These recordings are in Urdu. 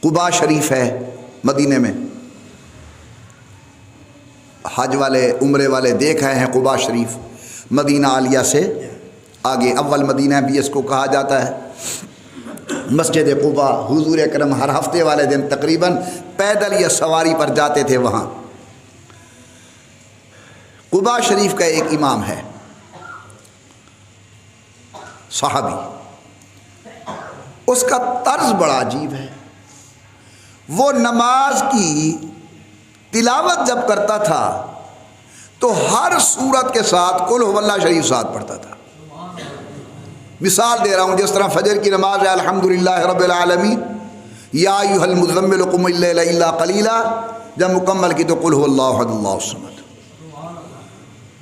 قباء شریف ہے مدینے میں، حج والے عمرے والے دیکھ آئے ہیں قباء شریف، مدینہ عالیہ سے آگے اول مدینہ بھی اس کو کہا جاتا ہے۔ مسجد قباء حضور اکرم ہر ہفتے والے دن تقریباً پیدل یا سواری پر جاتے تھے وہاں۔ قباء شریف کا ایک امام ہے صحابی، اس کا طرز بڑا عجیب ہے۔ وہ نماز کی تلاوت جب کرتا تھا تو ہر سورت کے ساتھ قل هو اللہ شریف ساتھ پڑھتا تھا۔ مثال دے رہا ہوں، جس طرح فجر کی نماز ہے الحمدللہ رب العالمین، یا ایھا المزمل قم اللیل الا قلیلا، جب مکمل کی تو قل هو اللہ احد اللہ الصمد۔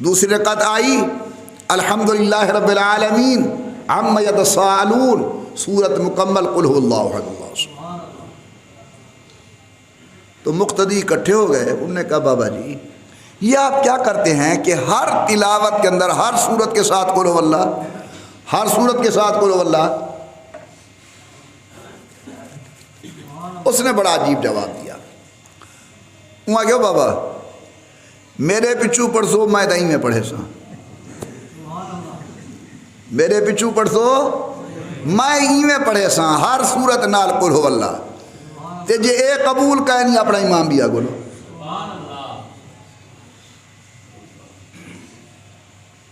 دوسری رکعت آئی الحمدللہ رب العالمین عما یتساءلون، سورت مکمل قل هو اللہ احد اللہ الصمد۔ تو مقتدی اکٹھے ہو گئے، انہوں نے کہا بابا جی یہ آپ کیا کرتے ہیں کہ ہر تلاوت کے اندر ہر سورت کے ساتھ قل هو اللہ، ہر سورت کے ساتھ قل هو اللہ؟ اس نے بڑا عجیب جواب دیا، وہاں کہو بابا میرے پچھو پڑھسو میں دہیں میں پڑھے سا، میرے پچھو پڑھسو میں ہی میں پڑھے سا، ہر سورت نال قل هو اللہ تے جے اے قبول کہے نہیں اپنا امام بھی آگو لو۔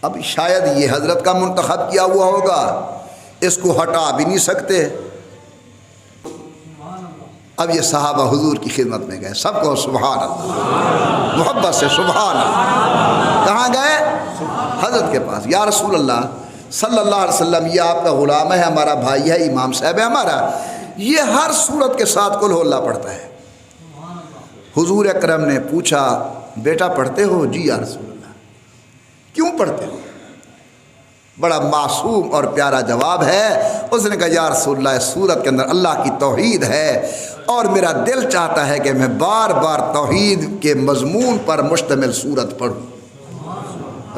اب شاید یہ حضرت کا منتخب کیا ہوا ہوگا، اس کو ہٹا بھی نہیں سکتے۔ اب یہ صحابہ حضور کی خدمت میں گئے، سب کو سبحان اللہ، محبت سے سبحان اللہ۔ کہاں گئے؟ حضرت کے پاس۔ یا رسول اللہ صلی اللہ علیہ وسلم، یہ آپ کا غلام ہے، ہمارا بھائی ہے، امام صاحب ہے ہمارا، یہ ہر صورت کے ساتھ قل هو اللہ پڑھتا ہے۔ حضور اکرم نے پوچھا بیٹا پڑھتے ہو؟ جی یا رسول اللہ۔ کیوں پڑھتے ہو؟ بڑا معصوم اور پیارا جواب ہے۔ اس نے کہا یا رسول اللہ اس صورت کے اندر اللہ کی توحید ہے اور میرا دل چاہتا ہے کہ میں بار بار توحید کے مضمون پر مشتمل صورت پڑھوں۔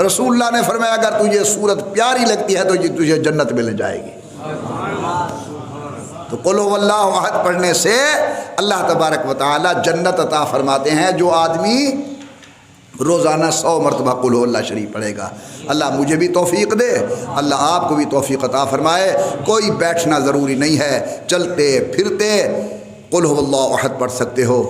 رسول اللہ نے فرمایا اگر تجھے صورت پیاری لگتی ہے تو یہ تجھے جنت میں لے جائے گی۔ تو قل هو اللہ احد پڑھنے سے اللہ تبارک و تعالی جنت عطا فرماتے ہیں۔ جو آدمی روزانہ 100 مرتبہ قل هو اللہ شریف پڑھے گا۔ اللہ مجھے بھی توفیق دے، اللہ آپ کو بھی توفیق عطا فرمائے۔ کوئی بیٹھنا ضروری نہیں ہے، چلتے پھرتے قل هو اللہ احد پڑھ سکتے ہو۔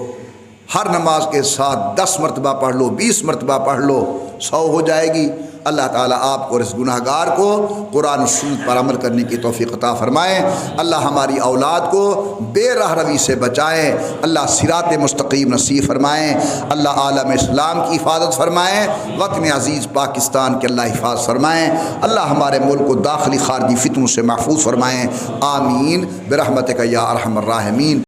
ہر نماز کے ساتھ 10 مرتبہ پڑھ لو، 20 مرتبہ پڑھ لو، 100 ہو جائے گی۔ اللہ تعالیٰ آپ کو اور اس گناہ گار کو قرآن و سنت پر عمل کرنے کی توفیق عطا فرمائیں۔ اللہ ہماری اولاد کو بے راہ روی سے بچائیں، اللہ صراط مستقیم نصیب فرمائیں، اللہ عالم اسلام کی حفاظت فرمائیں، وطن عزیز پاکستان کے اللہ حفاظت فرمائیں، اللہ ہمارے ملک کو داخلی خارجی فتنوں سے محفوظ فرمائیں۔ آمین برحمتک یا ارحم الراحمین۔